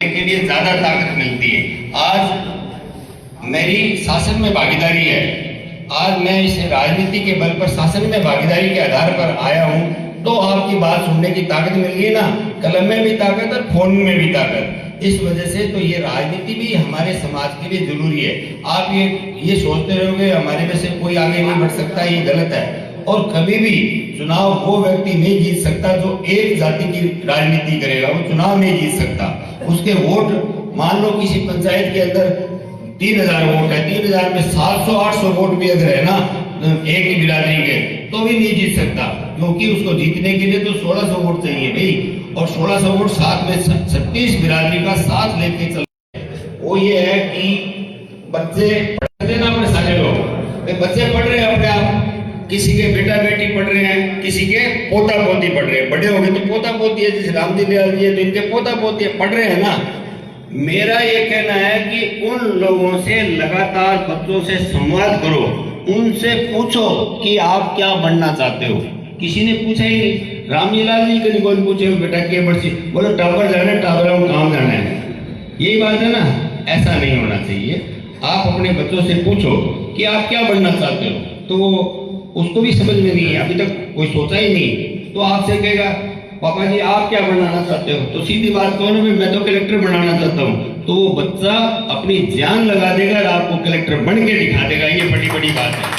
के लिए ज्यादा ताकत मिलती है। आज मेरी शासन में भागीदारी है, आज मैं इस राजनीति के बल पर शासन में भागीदारी के आधार पर आया हूं, तो आपकी बात सुनने की ताकत मिल गई ना, कलम में भी ताकत और फोन में भी ताकत। इस वजह से तो ये राजनीति भी हमारे समाज के लिए जरूरी है। आप ये सोचते रहोगे हमारे में से कोई आगे नहीं बढ़ सकता, ये गलत है। और कभी भी चुनाव वो व्यक्ति नहीं जीत सकता जो एक जाति की राजनीति करेगा, वो चुनाव नहीं जीत सकता। उसके वोट, मान लो किसी पंचायत के अंदर 3000 वोट है, 3000 में 700-800 वोट भी अगर है ना एक ही बिरादरी के, तो भी नहीं जीत सकता, क्योंकि उसको जीतने के लिए तो 1600 वोट चाहिए भाई। और 1600 वोट साथ में 36 बिरादरी का साथ लेके चल। वो ये है कि बच्चे पढ़ते ना अपने सारे लोग, बच्चे पढ़ रहे हैं अपने आप, किसी के बेटा बेटी पढ़ रहे हैं, किसी के पोता पोती पढ़ रहे हैं, बड़े हो गए तो पोता पोती है, जैसे रामजी दयाल जी है तो इनके पोता पोती पढ़ रहे हैं ना। मेरा ये कहना है कि उन लोगों से लगातार बच्चों से संवाद करो, उनसे पूछो कि आप क्या बनना चाहते हो। किसी ने पूछा ही नहीं, रामजी लाल जी कभी कोई पूछे बेटा के बच्चे बोलो टावर जाना है, टावर काम जाना है, यही बात है ना। ऐसा नहीं होना चाहिए। आप अपने बच्चों से पूछो कि आप क्या बनना चाहते हो, तो उसको भी समझ में नहीं है, अभी तक कोई सोचा ही नहीं, तो आपसे कहेगा पापा जी आप क्या बनाना चाहते हो, तो सीधी बात कहो ना मैं तो कलेक्टर बनाना चाहता हूँ, तो वो बच्चा अपनी जान लगा देगा और आपको कलेक्टर बन के दिखा देगा। ये बड़ी बात है।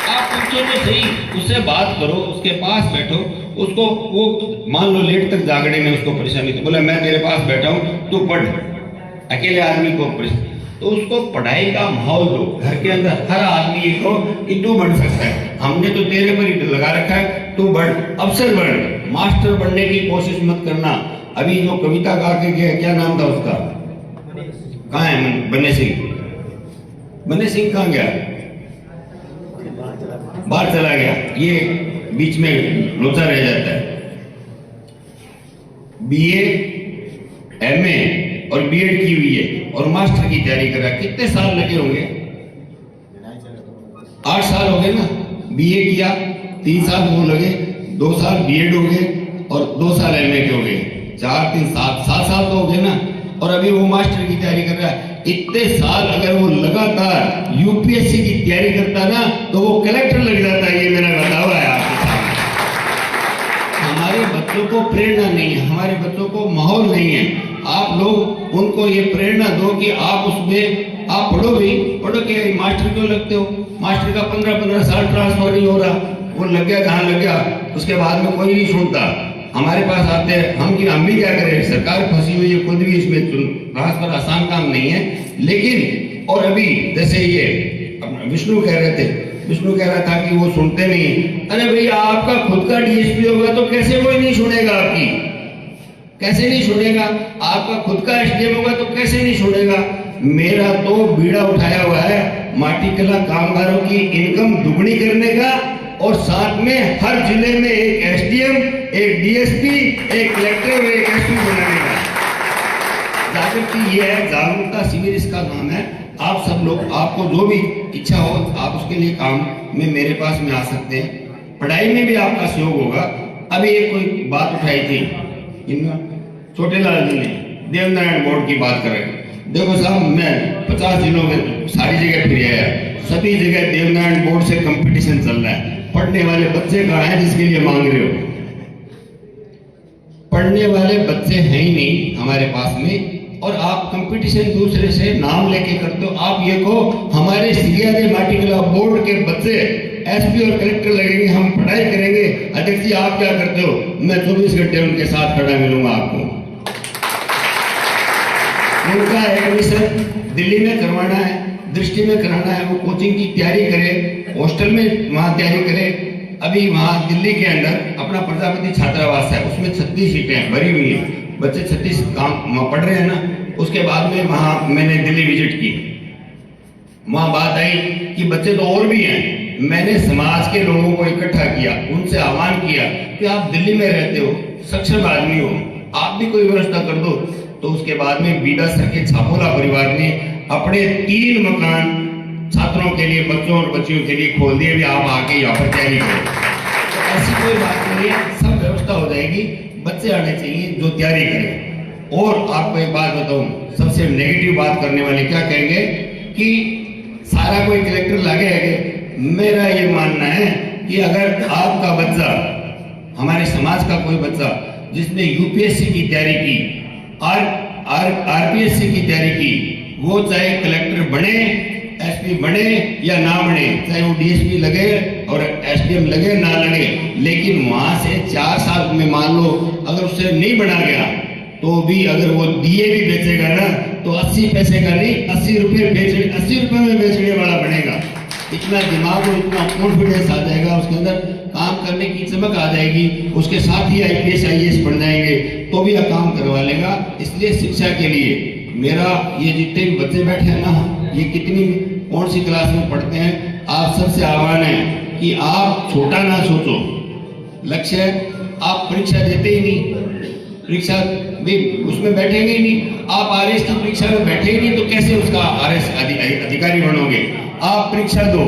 आप पूछो तो सही, उससे बात करो, उसके पास बैठो, उसको वो मान लो लेट तक जागने में उसको परेशानी, तो बोला मैं तेरे पास बैठा हूँ तू पढ़, अकेले आदमी को तो उसको पढ़ाई का माहौल दो। घर के अंदर हर आदमी ये कहो कि तू बढ़ सकता है, हमने तो तेरे पर ही लगा रखा है, तू बढ़, अफसर बढ़, मास्टर बनने की कोशिश मत करना। अभी जो कविता गा के गया, क्या नाम था उसका, कहाँ है बने सिंह, बने सिंह कहाँ गया, बाहर चला गया, ये बीच में लोचा रह जाता है। बीए, एमए और बीएड की हुई है और मास्टर की तैयारी कर रहा है, कितने साल लगे होंगे, 8 साल हो गए ना। बीए किया 3 साल वो लगे, 2 साल बीएड हो गए और 2 साल एमए के हो गए, 4 3 7 साल तो हो गए ना। और अभी वो मास्टर की तैयारी कर रहा है। इतने साल अगर वो लगातार यूपीएससी की तैयारी करता ना तो वो कलेक्टर लग जाता है। ये मेरा दावा है आपके सामने। हमारे बच्चों को प्रेरणा नहीं है, हमारे बच्चों को माहौल नहीं है। आप लोग उनको ये प्रेरणा दो कि आप उसमें आप पढ़ो भी, पढ़ो के मास्टर क्यों लगते हो, मास्टर का 15-15 साल ट्रांसफर नहीं हो रहा, वो लग गया जहाँ लग गया, उसके बाद में कोई नहीं सुनता। हमारे पास आते हैं, हम भी क्या करें, सरकार फंसी हुई है, खुद भी इसमें ट्रांसफर आसान काम नहीं है। लेकिन और अभी जैसे ये विष्णु कह रहे थे, विष्णु कह रहा था कि वो सुनते नहीं। अरे भैया आपका खुद का डीएसपी होगा तो कैसे कोई नहीं सुनेगा आपकी, कैसे नहीं सुनेगा, आपका खुद का एसडीएम होगा तो कैसे नहीं सुनेगा। मेरा तो बीड़ा उठाया हुआ है माटी कला कामगारों की इनकम दुगनी करने का और साथ में हर जिले में एक एसडीएम, एक डीएसपी, एक कलेक्टर और एक एसपी बनाने का। जागृति ये है, जागरूकता शिविर इसका नाम है। आप सब लोग, आपको जो भी इच्छा हो आप उसके लिए काम में मेरे पास में आ सकते हैं। पढ़ाई में भी आपका सहयोग होगा। अभी एक कोई बात उठाई थी छोटे लाल जी ने, देवनारायण बोर्ड की बात करें। देखो साहब, मैं 50 जिलों में सारी जगह फिर आया, सभी जगह देवनारायण बोर्ड से कंपटीशन चल रहा है। पढ़ने वाले बच्चे कहाँ हैं जिसके लिए मांग रहे हो, पढ़ने वाले बच्चे हैं ही नहीं हमारे पास में। और आप कंपटीशन दूसरे से नाम लेके करते हो। आप ये कहो हमारे सिरियादे माटीकला बोर्ड के बच्चे एसपी और कलेक्टर लगेंगे, हम पढ़ाई करेंगे। अध्यक्ष जी आप क्या करते हो, मैं 24 घंटे उनके साथ खड़ा मिलूंगा आपको। उनका एडमिशन दिल्ली में करवाना है, दृष्टि में कराना है, वो कोचिंग की तैयारी करे, हॉस्टल में वहां तैयारी करे। अभी वहां दिल्ली के अंदर अपना प्रजापति छात्रावास है, उसमें 36 सीटें भरी हुई हैं, बच्चे 36 काम पढ़ रहे हैं ना। उसके बाद में वहां मैंने दिल्ली विजिट की, वहां बात आई कि बच्चे तो और भी हैं। मैंने समाज के लोगों को इकट्ठा किया, उनसे आह्वान किया कि आप दिल्ली में रहते हो, सक्षम आदमी हो, आप भी कोई व्यवस्था कर दो। तो उसके बाद में बीडा सर के छापोला परिवार ने अपने 3 मकान छात्रों के लिए, बच्चों और बच्चियों के लिए खोल दिए। भी आप आके यहाँ पर तैयारी करो। तो ऐसी कोई बात नहीं है, सब व्यवस्था हो जाएगी। बच्चे आने चाहिए जो तैयारी करें। और आपको एक बात बताऊं, सबसे नेगेटिव बात करने वाले क्या कहेंगे कि सारा कोई कलेक्टर लागे है। मेरा ये मानना है कि अगर आपका बच्चा, हमारे समाज का कोई बच्चा जिसने यूपीएससी की तैयारी की, आरपीएससी की तैयारी की, वो चाहे कलेक्टर बने, एसपी बने या ना बने, चाहे वो डीएसपी लगे और एसडीएम लगे ना लगे, लेकिन वहां से 4 साल में मान लो अगर उससे नहीं बना गया तो भी अगर वो दिए भी बेचेगा ना तो 80 पैसे का नहीं 80 रुपये में बेचने वाला बनेगा। इतना दिमाग और इतना कॉन्फिडेंस आ जाएगा उसके अंदर, काम करने की चमक आ जाएगी, उसके साथ ही आईपीएस आईएएस बन जाएंगे तो भी यह काम करवा लेगा। इसलिए शिक्षा के लिए मेरा ये जितने भी बच्चे बैठे हैं ना, ये कितनी कौन सी क्लास में पढ़ते हैं, आप सबसे आह्वान है कि आप छोटा ना सोचो। लक्ष्य आप परीक्षा देते ही नहीं, परीक्षा भी उसमें बैठेंगे ही नहीं, आप आरएस की परीक्षा में बैठे ही नहीं तो कैसे उसका आरएस अधिकारी बनोगे। आप परीक्षा दो।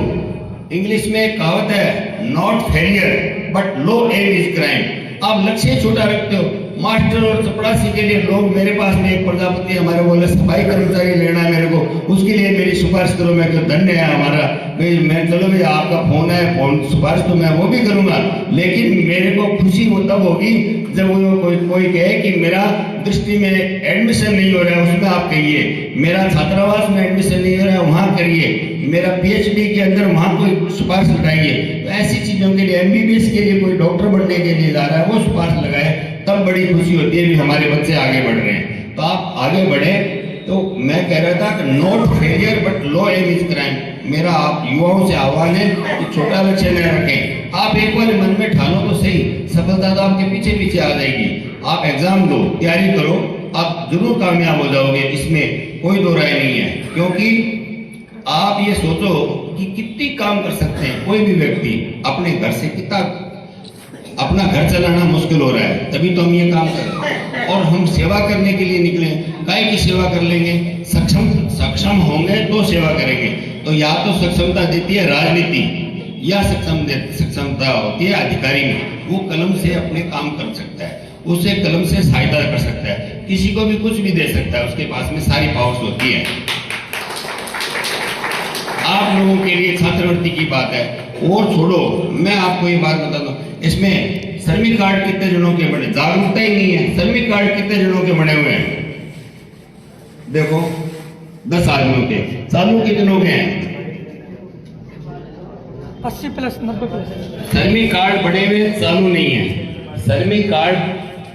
इंग्लिश में एक कहावत है, not failure but low aim is crime. आप लक्ष्य छोटा रखते हो। मास्टर और चपरासी के लिए लोग, मेरे पास में एक प्रजापति हमारे बोले सफाई कर्मचारी लेना है मेरे को, उसके लिए मेरी सिफारिश करो। मैं तो धन्य है हमारा मैं, चलो भाई आपका फोन है, फोन सिफारिश तो मैं वो भी करूंगा, लेकिन मेरे को खुशी वो तब होगी जब वो कोई कहे कि मेरा दृष्टि में एडमिशन नहीं हो रहा है, उसमें आप कहिए, मेरा छात्रावास में एडमिशन नहीं हो रहा है वहां करिए, मेरा पीएचडी के अंदर वहां कोई सिफारिश लगाइए। तो ऐसी चीजों के लिए, एमबीबीएस के लिए कोई डॉक्टर बनने के लिए जा रहा है वो सिफारिश लगाए, तब बड़ी खुशी होती है भी हमारे बच्चे आगे बढ़ रहे हैं। तो आप आगे बढ़े। तो मैं कह रहा था कि not failure but low aim is crime. मेरा आप युवाओं से आह्वान है कि छोटा लक्ष्य न रखें। आप एक बार मन में ठानो तो सही, सफलता तो आपके पीछे पीछे आ जाएगी। आप एग्जाम दो, तैयारी करो, आप जरूर कामयाब हो जाओगे, इसमें कोई दो राय नहीं है। क्योंकि आप ये सोचो कि कितनी काम कर सकते हैं कोई भी व्यक्ति अपने घर से, कितना अपना घर चलाना मुश्किल हो रहा है, तभी तो हम ये काम करें। और हम सेवा करने के लिए निकले, काय की सेवा कर लेंगे, सक्षम होंगे तो सेवा करेंगे। तो या तो सक्षमता देती है राजनीति, या सक्षमता होती है अधिकारी में। वो कलम से अपने काम कर सकता है, उसे कलम से सहायता कर सकता है, किसी को भी कुछ भी दे सकता है, उसके पास में सारी पावर्स होती है। आप लोगों के लिए छात्रवृत्ति की बात है, और छोड़ो, मैं आपको ये बात बताता हूँ, इसमें श्रमिक कार्ड कितने जनों के बने, जागरूकता ही नहीं है। श्रमिक कार्ड कितने जनों के बने हुए हैं, देखो 10 आदमियों के। चालू कितनों के हैं, 80 प्लस 90 प्लस। श्रमिक कार्ड बने हुए, चालू नहीं है। श्रमिक कार्ड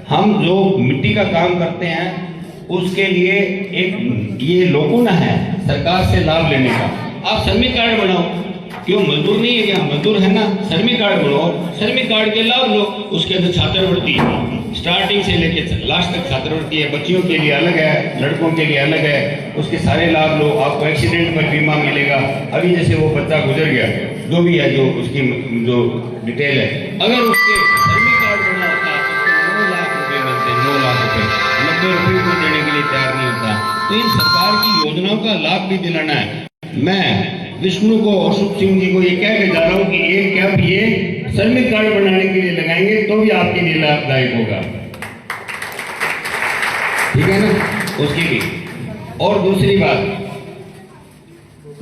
हम जो मिट्टी का काम करते हैं उसके लिए एक ये लोगों है सरकार से लाभ लेने का। आप श्रमिक कार्ड बनाओ, क्यों मजदूर नहीं है क्या, मजदूर है ना, श्रमिक कार्ड बनाओ, श्रमिक कार्ड के लाभ लो। उसके अंदर छात्रवृत्ति स्टार्टिंग से लेके लास्ट तक छात्रवृत्ति है, बच्चियों के लिए अलग है, लड़कों के लिए अलग है, उसके सारे लाभ लो। आपको एक्सीडेंट पर बीमा मिलेगा। अभी जैसे वो बच्चा गुजर गया, जो भी है, जो उसकी जो डिटेल है, अगर उसके श्रमिक कार्ड बना होता तो 9 लाख रुपए मिलते, 9 लाख रुपए, 90 रुपये को देने के लिए तैयार नहीं होता। तो इन सरकार की योजनाओं का लाभ भी दिलाना है। मैं विष्णु को और सुख सिंह जी को ये कह के जा रहा हूँ कि एक कैंप ये श्रमिक कार्ड बनाने के लिए लगाएंगे तो भी आपके लिए लाभदायक होगा, ठीक है ना, उसकी भी। और दूसरी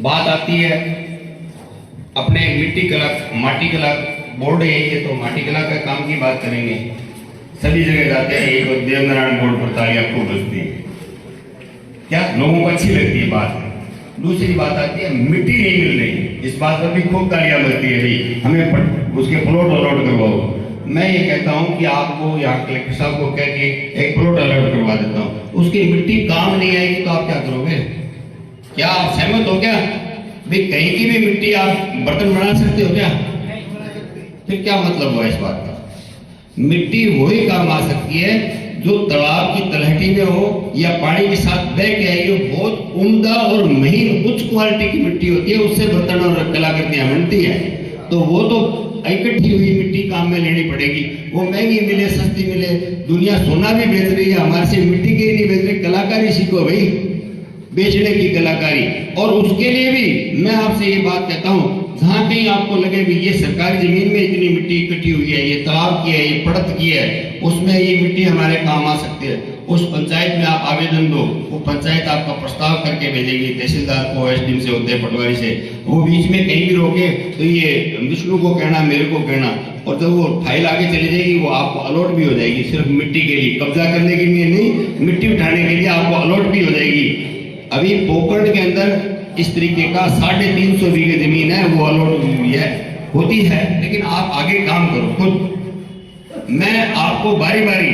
बात आती है अपने मिट्टी कला, माटी कला बोर्ड है ये, तो माटी कला का काम की बात करेंगे। सभी जगह जाते हैं, एक देवनारायण बोर्ड पर तालियां खूब बजती है, क्या लोगों को अच्छी लगती है बात। दूसरी बात आती है मिट्टी नहीं मिल रही, इस बात पर भी खूब तालियां बजती है, भाई हमें उसके प्लॉट अलॉट करवाओ। मैं ये कहता हूं कि आपको यहाँ कलेक्टर साहब को कह के एक प्लॉट अलॉट करवा देता हूँ। उसकी मिट्टी काम नहीं आएगी तो आप क्या करोगे, क्या आप सहमत हो क्या भाई, कहीं की भी मिट्टी आप बर्तन बना सकते हो क्या, फिर क्या मतलब हुआ इस बात का। मिट्टी वही काम आ सकती है जो तालाब की तलहटी में हो या पानी के साथ बह के आई हो, बहुत उम्दा और महीन उच्च क्वालिटी की मिट्टी होती है, उससे बर्तन और कलाकृतियां बनती है। तो वो तो इकट्ठी हुई मिट्टी काम में लेनी पड़ेगी, वो महंगी मिले सस्ती मिले। दुनिया सोना भी बेच रही है, हमारे से मिट्टी के ही नहीं बेच रही। कलाकारी सीखो भाई, बेचने की कलाकारी। और उसके लिए भी मैं आपसे ये बात कहता हूँ जहाँ कहीं आपको लगे भी ये सरकारी जमीन में इतनी मिट्टी इकट्ठी हुई है, ये तालाब की है, ये पड़त की है, उसमें ये मिट्टी हमारे काम आ सकती है, उस पंचायत में आप आवेदन दो। वो पंचायत आपका प्रस्ताव करके भेजेगी तहसीलदार को, एसडीएम से होते पटवारी से। वो बीच में कहीं भी रोके तो ये विष्णु को कहना, मेरे को कहना, और जब वो फाइल आगे चली जाएगी वो आपको अलॉट भी हो जाएगी। सिर्फ मिट्टी के लिए, कब्जा करने के लिए नहीं, मिट्टी उठाने के लिए आपको अलॉट भी हो जाएगी। अभी पोखरण के अंदर इस तरीके का 350 बीघे जमीन है, वो अलॉट हुई है, होती है, लेकिन आप आगे काम करो खुद। मैं आपको बारी बारी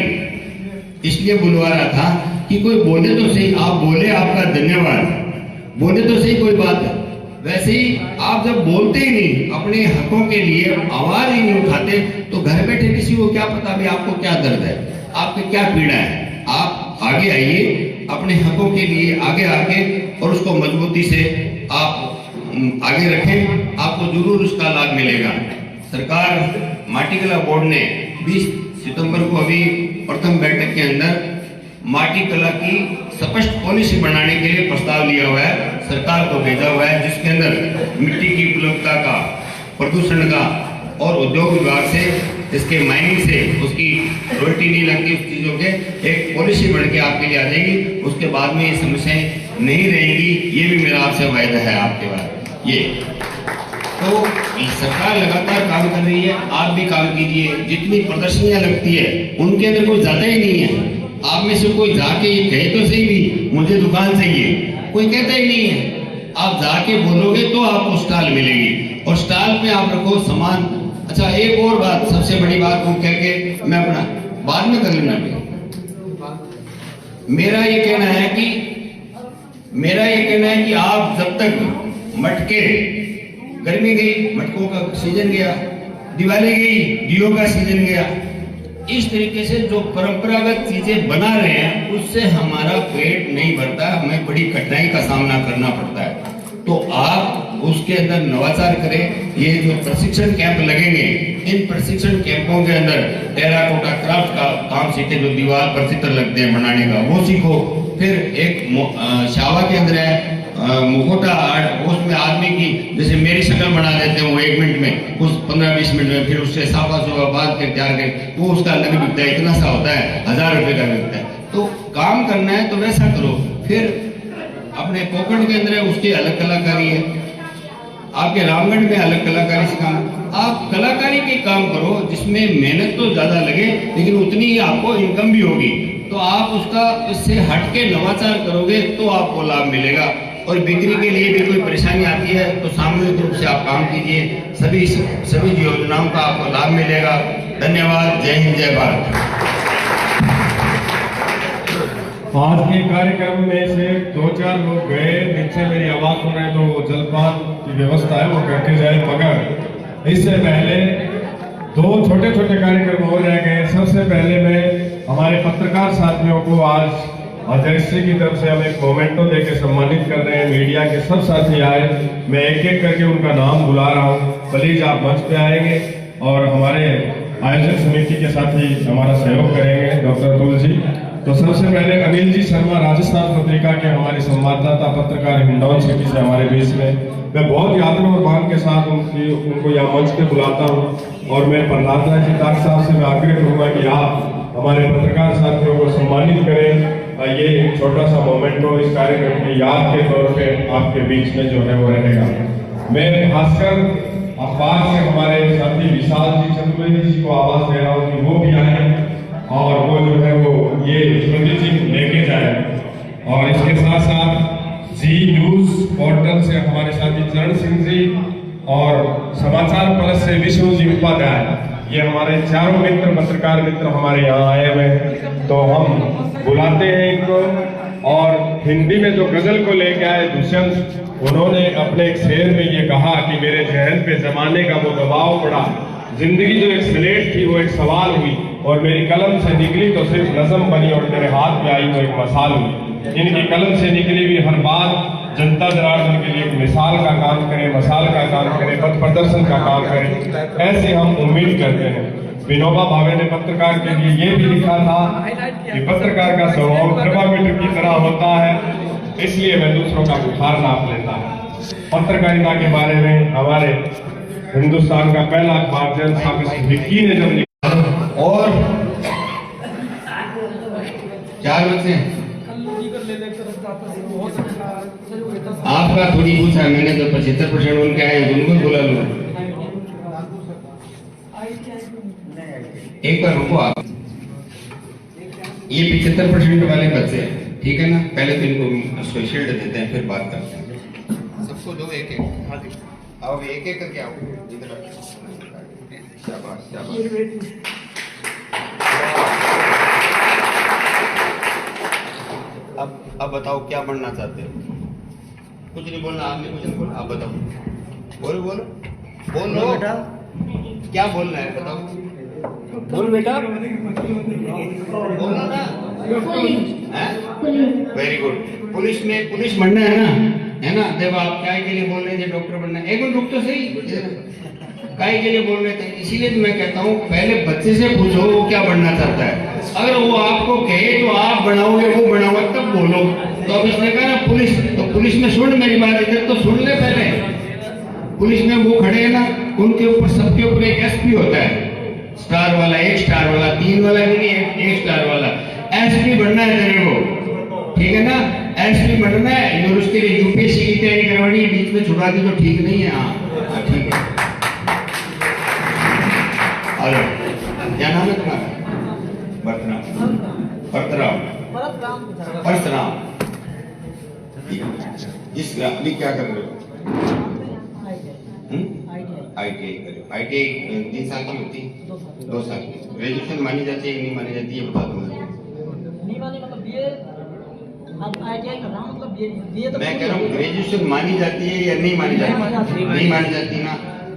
इसलिए बुलवा रहा था कि कोई बोले तो सही, आप बोले, आपका धन्यवाद, बोले तो सही कोई बात है। वैसे ही आप जब बोलते ही नहीं, अपने हकों के लिए आवाज ही नहीं उठाते, तो घर बैठे किसी को क्या पता भी आपको क्या दर्द है, आपकी क्या पीड़ा है। आप आगे आइए, अपने हकों के लिए आगे आके और उसको मजबूती से आप आगे रखें, आपको जरूर उसका लाभ मिलेगा। सरकार माटी कला बोर्ड ने 20 सितंबर को अभी प्रथम बैठक के अंदर माटी कला की स्पष्ट पॉलिसी बनाने के लिए प्रस्ताव लिया हुआ है, सरकार को भेजा हुआ है, जिसके अंदर मिट्टी की उपलब्धता का, प्रदूषण का और उद्योग विभाग से, इसके माइनिंग से उसकी रॉयल्टी नहीं लगती, उस चीजों के एक पॉलिसी बन के आपके लिए आ जाएगी। उसके बाद में ये समस्याएं नहीं रहेंगी, ये भी मेरा आपसे वायदा है आपके बाद। ये तो सरकार लगातार काम कर रही है, आप भी काम कीजिए। जितनी प्रदर्शनियां लगती है उनके अंदर कोई जाता ही नहीं है। आप में से कोई जाके ये कहे तो सही भी मुझे दुकान चाहिए, कोई कहता ही नहीं है। आप जाके बोलोगे तो आपको स्टॉल मिलेगी, और स्टॉल पे आप रखो सामान। अच्छा, एक और बात, सबसे बड़ी बात वो कह के मैं अपना बाद में कर लेना। मेरा ये कहना है कि आप जब तक मटके, गर्मी गई, मटकों का सीजन गया, दिवाली गई, दियो का सीजन गया, इस तरीके से जो परंपरागत चीजें बना रहे हैं उससे हमारा पेट नहीं भरता, हमें बड़ी कठिनाई का सामना करना पड़ता है। तो आप उसके अंदर नवाचार करें। ये जो प्रशिक्षण कैंप लगेंगे, इन प्रशिक्षण कैंपों के अंदर टेराकोटा क्राफ्ट का काम सीखे, जो दीवार पर चित्र लगते हैं बनाने का, वो सीखो। फिर एक शावा के अंदर है मुखोटा आर्ट, उसमें आदमी की जैसे मेरी शक्ल बना देते हैं वो 1 मिनट में, उस 15-20 मिनट में, फिर उससे साफा सुफा बांध के तैयार कर, वो उसका अलग बिकता है, इतना सा होता है, 1000 रुपए का बिकता है। तो काम करना है तो वैसा करो। फिर अपने पोखरण के अंदर है, उसकी अलग कलाकारी है, आपके रामगढ़ में अलग कलाकारी से काम। आप कलाकारी के काम करो जिसमें मेहनत तो ज्यादा लगे लेकिन उतनी ही आपको इनकम भी होगी। तो आप उसका इससे हट के नवाचार करोगे तो आपको लाभ मिलेगा। और बिक्री के लिए भी कोई परेशानी आती है तो सामूहिक रूप से आप काम कीजिए, सभी योजनाओं का आपको लाभ मिलेगा। धन्यवाद। जय हिंद, जय भारत। आज के कार्यक्रम में से 2-4 लोग गए, नीचे मेरी आवाज सुन रहे तो वो जलपान की व्यवस्था है वो करके जाए, मगर इससे पहले 2 छोटे-छोटे कार्यक्रम हो रह गए। सबसे पहले मैं हमारे पत्रकार साथियों को आज अध्यक्ष की तरफ से हम एक मोमेंटो देके सम्मानित कर रहे हैं। मीडिया के सब साथी आए, मैं एक एक करके उनका नाम बुला रहा हूँ। प्लीज आप मंच पे आएंगे और हमारे आयोजक समिति के साथी हमारा सहयोग करेंगे, डॉक्टर तुलसी। तो सबसे पहले अनिल जी शर्मा, राजस्थान पत्रिका के हमारे संवाददाता पत्रकार हिंडौन सिटी से हमारे बीच में, मैं बहुत ही आदर और मान के साथ उनको यहाँ मंच पे बुलाता हूँ। और मैं प्रहलाद राय जी डॉक्टर साहब से मैं आग्रह करूँगा कि आप हमारे पत्रकार साथियों को सम्मानित करें। ये एक छोटा सा मोमेंटो इस कार्यक्रम की याद के तौर पे आपके बीच में जो है वो रहेगा। मैं खासकर अखबार से हमारे साथी विशाल जी चतुर्वेदी जी को आवाज दे रहा हूँ कि वो भी आए और वो जो है वो ये स्मृति चिन्ह लेके जाए। और इसके साथ साथ जी न्यूज पोर्टल से हमारे साथी चरण सिंह जी और समाचार प्लस से विष्णु जी उपाध्याय, ये हमारे चारों मित्र, पत्रकार मित्र हमारे यहाँ आए हुए हैं। तो हम बुलाते हैं इनको। और हिंदी में जो गजल को लेके आए दुष्यंत, उन्होंने अपने एक शेर में ये कहा कि मेरे जहन पे जमाने का वो दबाव पड़ा, जिंदगी जो एक स्लेट थी वो एक सवाल हुई, और मेरी कलम से निकली तो सिर्फ नज़म बनी, और मेरे हाथ में आई तो एक मसाल हुई। इनकी कलम से निकली हुई हर बात जनता जनार्दन के लिए एक मिसाल का काम करे, मसाल का काम करे, पथ प्रदर्शन का काम करे, ऐसे हम उम्मीद करते हैं। विनोबा भावे ने पत्रकार के लिए ये भी लिखा था कि पत्रकार का स्वभाव थर्मामीटर की तरह होता है, इसलिए मैं दूसरों का बुखार नाप लेता है। पत्रकारिता के बारे में हमारे हिंदुस्तान का पहला अखबार जन विक्की ने जब लिखा। और 4 बच्चे आपका थोड़ी पूछा मैंने तो 75% उनके आए उनको बुला लो। एक बार रुको आप, ये 75% वाले बच्चे हैं, ठीक है ना। पहले तो इनको शील्ड देते हैं फिर बात करते हैं। सबको दो एक एक, आओ एक एक करके आओ इधर। शाबाश शाबाश। अब बताओ क्या बनना चाहते हो? कुछ नहीं बोलना, आपने कुछ नहीं बोलना, आप बताओ। बोलो बोलो बोलो बेटा, क्या बोलना है बताओ। बोल बेटा, बोलो ना। Very good. पुलिस बनना है ना। जब आप काय के लिए बोल रहे थे डॉक्टर बनना, एक मिनट रुक तो सही, काय के लिए बोल रहे थे, इसीलिए तो मैं कहता हूँ पहले बच्चे से पूछो वो क्या बनना चाहता है। अगर वो आपको कहे तो आप बनाओगे, वो बनाओगे तब बोलो। तो अब इसने कहा ना पुलिस, तो पुलिस में सुन मेरी बात, इधर तो सुन ले पहले। पुलिस में वो खड़े हैं ना, उनके ऊपर सबके ऊपर एक एसपी होता है, स्टार वाला, 1 स्टार वाला, 3 वाला भी नहीं, 1 स्टार वाला। एसपी बनना है तेरे को, ठीक है ना। एसपी बनना है और उसके लिए यूपीएससी की तैयारी करवानी है। बीच में छुड़ा दी तो ठीक नहीं है। हाँ ठीक है। हेलो, क्या नाम है तुम्हारा? परशुराम। इस अभी क्या कर रहे हो? ITI कर रहे हो। ITI 3 साल की होती है? 2 साल की। ग्रेजुएशन मानी जाती है कि नहीं मानी जाती है बता दो। नहीं मानी मतलब बीए, अब ITI कर रहा हूं मतलब बीए तो मैं कह रहा हूँ ग्रेजुएशन मानी जाती है या नहीं मानी जाती? नहीं मानी जाती ना।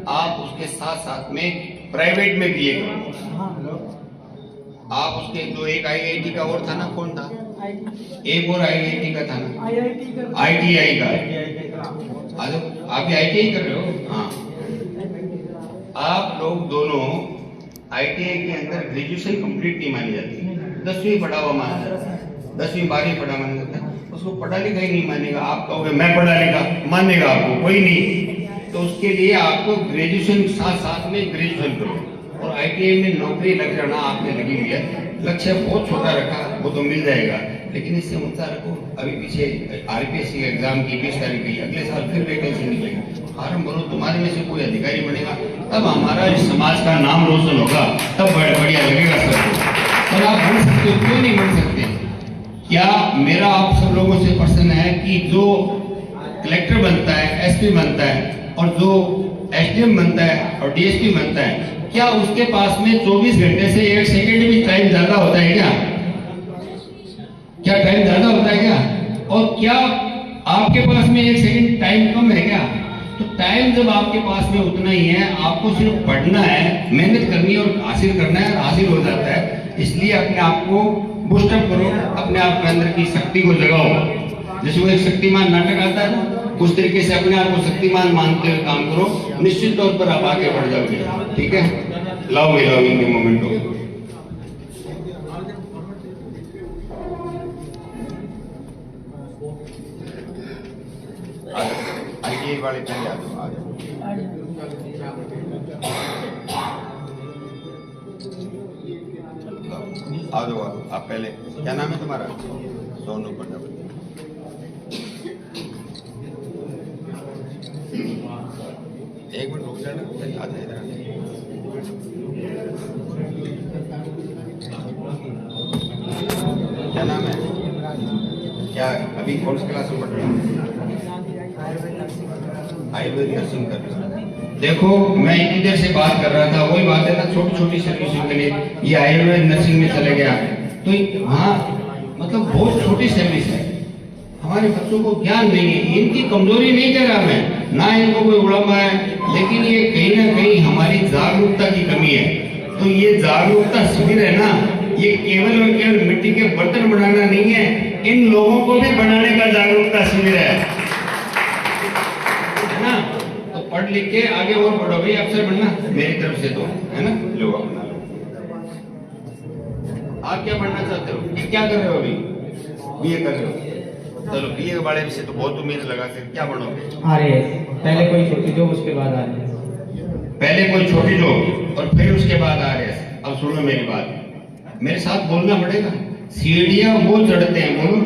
आप उसके साथ साथ में प्राइवेट में बीए करो। आप उसके जो एक IIT का और था ना, कौन था? एक और IIT का था ना, ITI का। आप भी ITI कर रहे हो? हाँ। आप लोग दोनों ITI के अंदर ग्रेजुएशन कंप्लीट नहीं मानी जाती, 10वीं पढ़ा हुआ माना जाता है, 10वीं 12वीं पढ़ा माना जाता है। उसको पढ़ा लिखा ही नहीं मानेगा। आप कहोगे मैं पढ़ा लिखा, मानेगा आपको कोई नहीं। तो उसके लिए आपको ग्रेजुएशन साथ साथ में ग्रेजुएशन करो। और ITI में नौकरी लग जाना आपने लगी हुई है, लक्ष्य बहुत छोटा रखा, वो तो मिल जाएगा, लेकिन इससे ऊंचा रखो। अभी पीछे RPSC एग्जाम की 20 तारीख गई, अगले साल फिर वैकेंसी निकलेगी, फॉर्म भरो, तुम्हारे में से कोई अधिकारी बनेगा, तब हमारा इस समाज का नाम रोशन होगा, तब बढ़िया लगेगा सबको। और आप बन सकते हो, क्यों नहीं बन सकते? क्या मेरा आप सब लोगों से प्रश्न है कि जो कलेक्टर बनता है, SP बनता है, और जो SDM बनता है और DSP बनता है, क्या उसके पास में 24 घंटे से 1 सेकंड भी टाइम ज्यादा होता है क्या? क्या टाइम ज्यादा होता है क्या? और क्या आपके पास में 1 सेकंड टाइम कम है क्या? तो टाइम जब आपके पास में उतना ही है, आपको सिर्फ पढ़ना है, मेहनत करनी है और हासिल करना है, और हासिल हो जाता है। इसलिए अपने आप को बूस्टअप करो, अपने आप के अंदर की शक्ति को जगाओ। जैसे वो एक शक्तिमान नाटक आता है ना, उस तरीके से अपने आप को शक्तिमान मानते हुए काम करो, निश्चित तौर पर आप आगे बढ़ जाओगे। ठीक है, लव इन द मोमेंट हो। ITI वाले पहले आ जाओ, आ जाओ आप पहले। क्या नाम है तुम्हारा? सोनू प्रजापति। एक मिनट रुक जाना, आ जाए। क्या नाम है? क्या अभी कौन सी क्लास में पढ़ रहे हैं? आयुर्वेद नर्सिंग कर रहे हैं। देखो, मैं इतनी देर से बात कर रहा था, वही बात है ना, छोटी छोटी सर्विसों के लिए ये आयुर्वेद नर्सिंग में चले गया, तो वहाँ मतलब बहुत छोटी सर्विस है। हमारे बच्चों को ज्ञान नहीं है, इनकी कमजोरी नहीं कह रहा मैं, ना इनको कोई उड़ामा है, लेकिन ये कहीं ना कहीं हमारी जागरूकता की कमी है। तो ये जागरूकता शिविर है ना, ये केवल और केवल मिट्टी के बर्तन बनाना नहीं है, इन लोगों को भी बनाने का जागरूकता शिविर है ना। तो पढ़ लिख के आगे और बढ़ो भाई, अफसर बनना मेरी तरफ से तो है ना। लो अपना लो, आप क्या बनना चाहते हो? क्या कर रहे हो अभी? BA कर रहे हो? चलो बीए के बारे में से तो बहुत उम्मीद लगा सकते, क्या बनोगे? RAS, पहले कोई छोटी जॉब उसके बाद RAS। पहले कोई छोटी जॉब और फिर उसके बाद RAS। अब सुनो मेरी बात, मेरे साथ बोलना पड़ेगा। सीढ़ियां वो चढ़ते हैं, बोलो।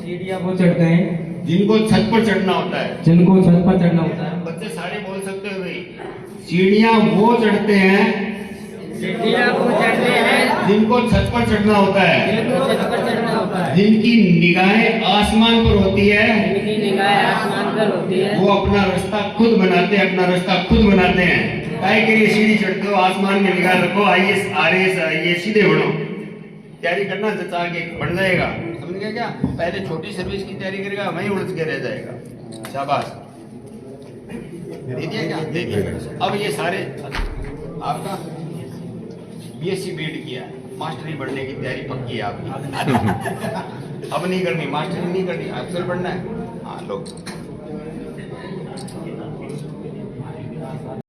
सीढ़ियाँ वो चढ़ते हैं जिनको छत पर चढ़ना होता है। जिनको छत पर चढ़ना होता है। बच्चे सारे बोल सकते हो भाई। सीढ़ियां वो चढ़ते हैं सीढ़ियाँ वो चढ़ते हैं जिनको छत पर चढ़ना होता है, जिनको छत पर चढ़ना होता है। जिनकी निगाहें आसमान पर होती है, जिनकी निगाहें आसमान पर होती है, वो अपना रास्ता खुद बनाते हैं, अपना रास्ता खुद बनाते हैं। काहे के लिए सीढ़ी चढ़ते हो? आसमान में निगाह रखो, IAS RAS ये सीधे बढ़ो। तैयारी करना जैसा आगे बढ़ जाएगा, समझ गया क्या? पहले छोटी सर्विस की तैयारी करेगा, वहीं उलझ के रह जाएगा। शाबाश, दे दिया क्या? दे दिया। अब ये सारे आपका BSc बीएड किया, मास्टरी बढ़ने की तैयारी पक्की है आपकी। अब नहीं करनी, मास्टरी नहीं करनी, अफसर बनना है। हाँ लोग